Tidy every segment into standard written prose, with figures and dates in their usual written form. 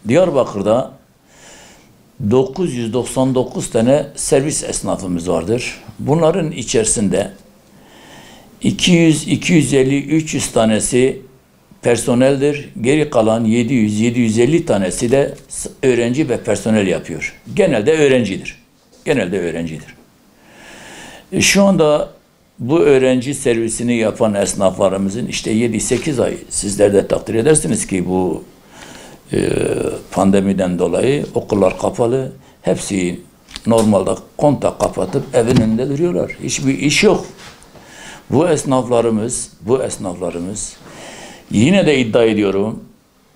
Diyarbakır'da 999 tane servis esnafımız vardır. Bunların içerisinde 200, 250, 300 tanesi personeldir. Geri kalan 700, 750 tanesi de öğrenci ve personel yapıyor. Genelde öğrencidir. Genelde öğrencidir. Şu anda bu öğrenci servisini yapan esnaflarımızın işte 7-8 ay, sizler de takdir edersiniz ki bu pandemiden dolayı okullar kapalı. Hepsi normalde kontak kapatıp evin önünde duruyorlar. Hiçbir iş yok. Bu esnaflarımız yine de iddia ediyorum,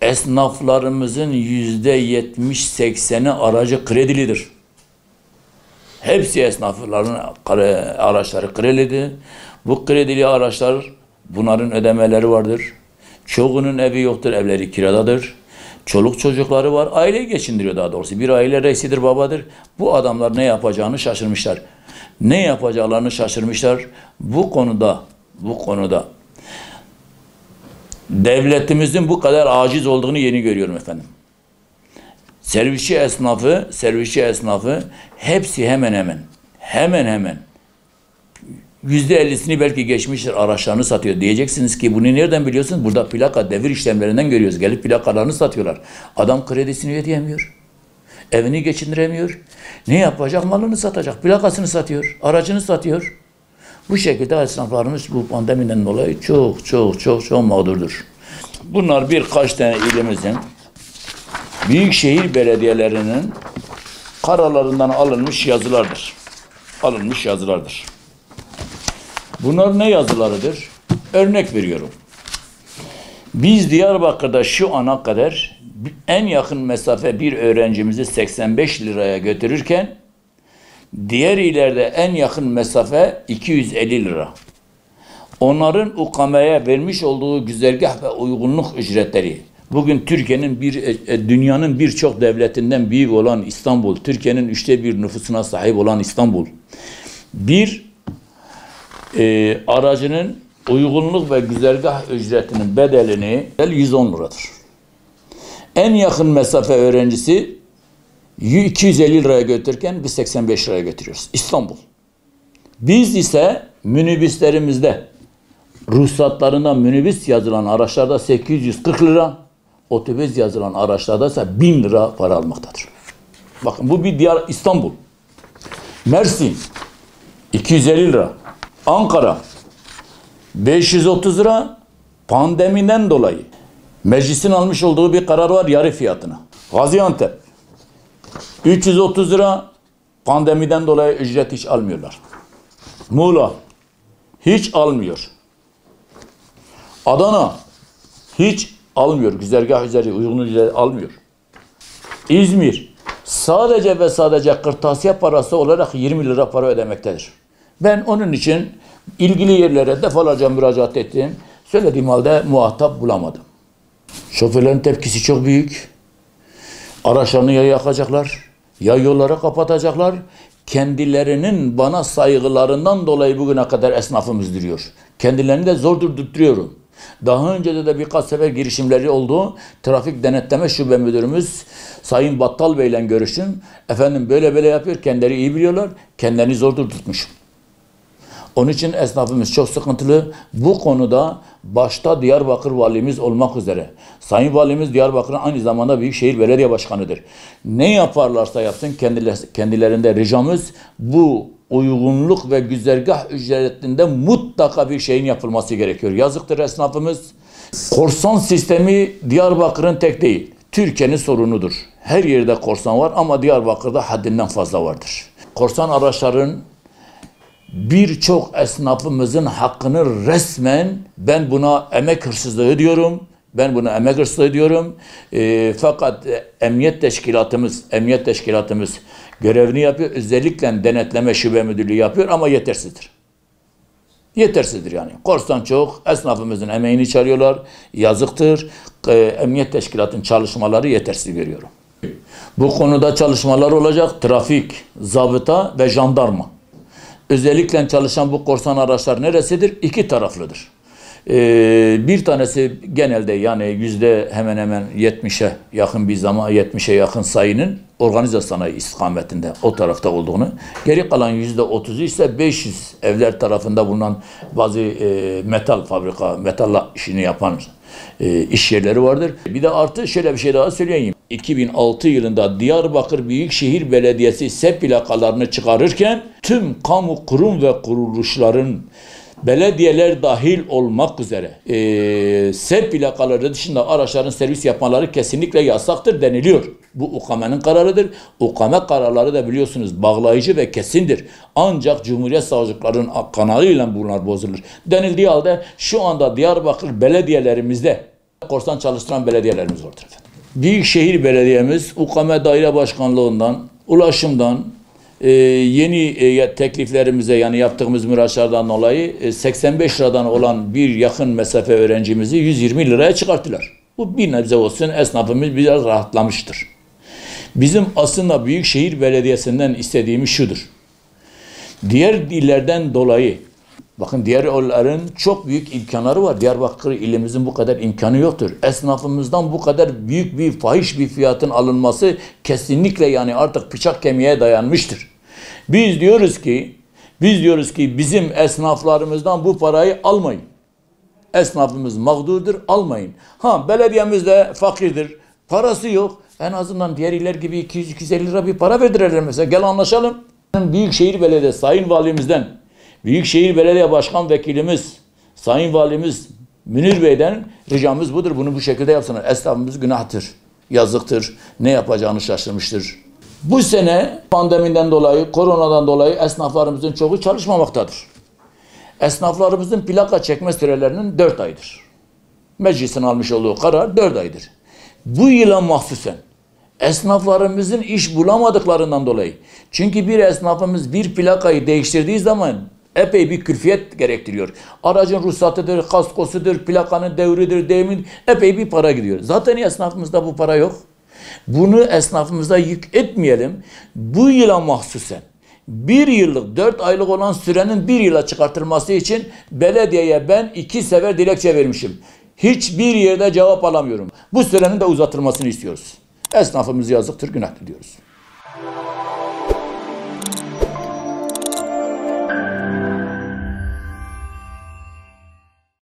esnaflarımızın %70-80'i aracı kredilidir. Hepsi esnafların araçları kredilidir. Bu kredili araçlar, bunların ödemeleri vardır. Çoğunun evi yoktur, evleri kiradadır. Çoluk çocukları var, aileyi geçindiriyor daha doğrusu. Bir aile reisidir, babadır. Bu adamlar ne yapacağını şaşırmışlar. Ne yapacaklarını şaşırmışlar. Bu konuda devletimizin bu kadar aciz olduğunu yeni görüyorum efendim. Servisçi esnafı hepsi hemen hemen %50'sini belki geçmiştir, araçlarını satıyor. Diyeceksiniz ki bunu nereden biliyorsunuz? Burada plaka devir işlemlerinden görüyoruz. Gelip plakalarını satıyorlar. Adam kredisini ödeyemiyor. Evini geçindiremiyor. Ne yapacak? Malını satacak. Plakasını satıyor. Aracını satıyor. Bu şekilde esnaflarımız bu pandemiden dolayı çok mağdurdur. Bunlar birkaç tane ilimizin büyükşehir belediyelerinin kararlarından alınmış yazılardır. Bunlar ne yazılarıdır? Örnek veriyorum. Biz Diyarbakır'da şu ana kadar en yakın mesafe bir öğrencimizi 85 liraya götürürken diğer illerde en yakın mesafe 250 lira. Onların UKM'ye vermiş olduğu güzergah ve uygunluk ücretleri, bugün dünyanın birçok devletinden büyük olan İstanbul, Türkiye'nin 1/3 nüfusuna sahip olan İstanbul, bir aracının uygunluk ve güzergah ücretinin bedelini 110 liradır. En yakın mesafe öğrencisi 250 liraya götürürken biz 85 liraya götürüyoruz. İstanbul. Biz ise minibüslerimizde ruhsatlarında minibüs yazılan araçlarda 840 lira, otobüs yazılan araçlarda ise 1000 lira para almaktadır. Bakın bu bir diğer İstanbul. Mersin 250 lira. Ankara 530 lira, pandemiden dolayı meclisin almış olduğu bir karar var yarı fiyatına. Gaziantep 330 lira, pandemiden dolayı ücret hiç almıyorlar. Muğla hiç almıyor. Adana hiç almıyor. Güzergah üzeri uygun ücret almıyor. İzmir sadece ve sadece kırtasiye parası olarak 20 lira para ödemektedir. Ben onun için ilgili yerlere defalarca müracaat ettim. Söylediğim halde muhatap bulamadım. Şoförlerin tepkisi çok büyük. Araçlarını ya yakacaklar, ya yolları kapatacaklar. Kendilerinin bana saygılarından dolayı bugüne kadar esnafımız duruyor. Kendilerini de zor durdurtuyorum. Daha önce de birkaç sefer girişimleri oldu. Trafik Denetleme Şube Müdürümüz Sayın Battal Bey ile görüştüm. Efendim böyle yapıyor. Kendileri iyi biliyorlar. Kendilerini zor durdurtmuş. Onun için esnafımız çok sıkıntılı. Bu konuda başta Diyarbakır Valimiz olmak üzere. Sayın Valimiz Diyarbakır'ın aynı zamanda Büyükşehir Belediye Başkanı'dır. Ne yaparlarsa yapsın kendilerinde ricamız bu uygunluk ve güzergah ücretinde mutlaka bir şeyin yapılması gerekiyor. Yazıktır esnafımız. Korsan sistemi Diyarbakır'ın tek değil. Türkiye'nin sorunudur. Her yerde korsan var ama Diyarbakır'da haddinden fazla vardır. Korsan araçların birçok esnafımızın hakkını resmen ben buna emek hırsızlığı diyorum. Fakat emniyet teşkilatımız görevini yapıyor. Özellikle denetleme şube müdürlüğü yapıyor ama yetersizdir. Yetersizdir yani. Korsan çok. Esnafımızın emeğini çalıyorlar. Yazıktır. Emniyet teşkilatının çalışmaları yetersiz görüyorum. Bu konuda çalışmalar olacak. Trafik, zabıta ve jandarma. Özellikle çalışan bu korsan araçlar neresidir? İki taraflıdır. Bir tanesi genelde yani hemen hemen 70'e yakın bir zaman 70'e yakın sayının organize sanayi istikametinde o tarafta olduğunu, geri kalan %30'u ise 500 evler tarafında bulunan bazı metal fabrika, metal işini yapan iş yerleri vardır. Bir de artı şöyle bir şey daha söyleyeyim. 2006 yılında Diyarbakır Büyükşehir Belediyesi SEP plakalarını çıkarırken tüm kamu kurum ve kuruluşların, belediyeler dahil olmak üzere SEP plakaları dışında araçların servis yapmaları kesinlikle yasaktır deniliyor. Bu UKM'nin kararıdır. UKM kararları da biliyorsunuz bağlayıcı ve kesindir. Ancak Cumhuriyet Savcılıklarının kanalıyla bunlar bozulur. Denildiği halde şu anda Diyarbakır belediyelerimizde korsan çalıştıran belediyelerimiz vardır efendim. Büyükşehir Belediye'miz UKM Daire Başkanlığı'ndan, ulaşımdan, yeni tekliflerimize yani yaptığımız müracaatlardan dolayı 85 liradan olan bir yakın mesafe öğrencimizi 120 liraya çıkarttılar. Bu bir nebze olsun esnafımız biraz rahatlamıştır. Bizim aslında Büyükşehir Belediyesi'nden istediğimiz şudur. Diğer illerden dolayı, bakın diğer illerin çok büyük imkanları var. Diyarbakır ilimizin bu kadar imkanı yoktur. Esnafımızdan bu kadar büyük bir fahiş bir fiyatın alınması kesinlikle yani artık bıçak kemiğe dayanmıştır. Biz diyoruz ki bizim esnaflarımızdan bu parayı almayın. Esnafımız mağdurdur, almayın. Belediyemiz de fakirdir, parası yok. En azından diğer iller gibi 200-250 lira bir para verdirirler mesela. Gel anlaşalım. Büyükşehir Belediyesi Sayın Valimizden, Büyükşehir Belediye Başkan Vekilimiz, Sayın Valimiz Münir Bey'den ricamız budur. Bunu bu şekilde yapsınlar. Esnafımız günahtır, yazıktır, ne yapacağını şaşırmıştır. Bu sene pandemiden dolayı, koronadan dolayı esnaflarımızın çoğu çalışmamaktadır. Esnaflarımızın plaka çekme sürelerinin 4 aydır. Meclisin almış olduğu karar 4 aydır. Bu yıla mahsusen esnaflarımızın iş bulamadıklarından dolayı. Çünkü bir esnafımız bir plakayı değiştirdiği zaman epey bir külfiyet gerektiriyor. Aracın ruhsatıdır, kaskosudur, plakanın devridir, demin epey bir para gidiyor. Zaten esnafımızda bu para yok. Bunu esnafımıza yük etmeyelim. Bu yıla mahsusen bir yıllık 4 aylık olan sürenin bir yıla çıkartılması için belediyeye ben 2 sefer dilekçe vermişim. Hiçbir yerde cevap alamıyorum. Bu sürenin de uzatılmasını istiyoruz. Esnafımız yazıktır, günahtır diyoruz.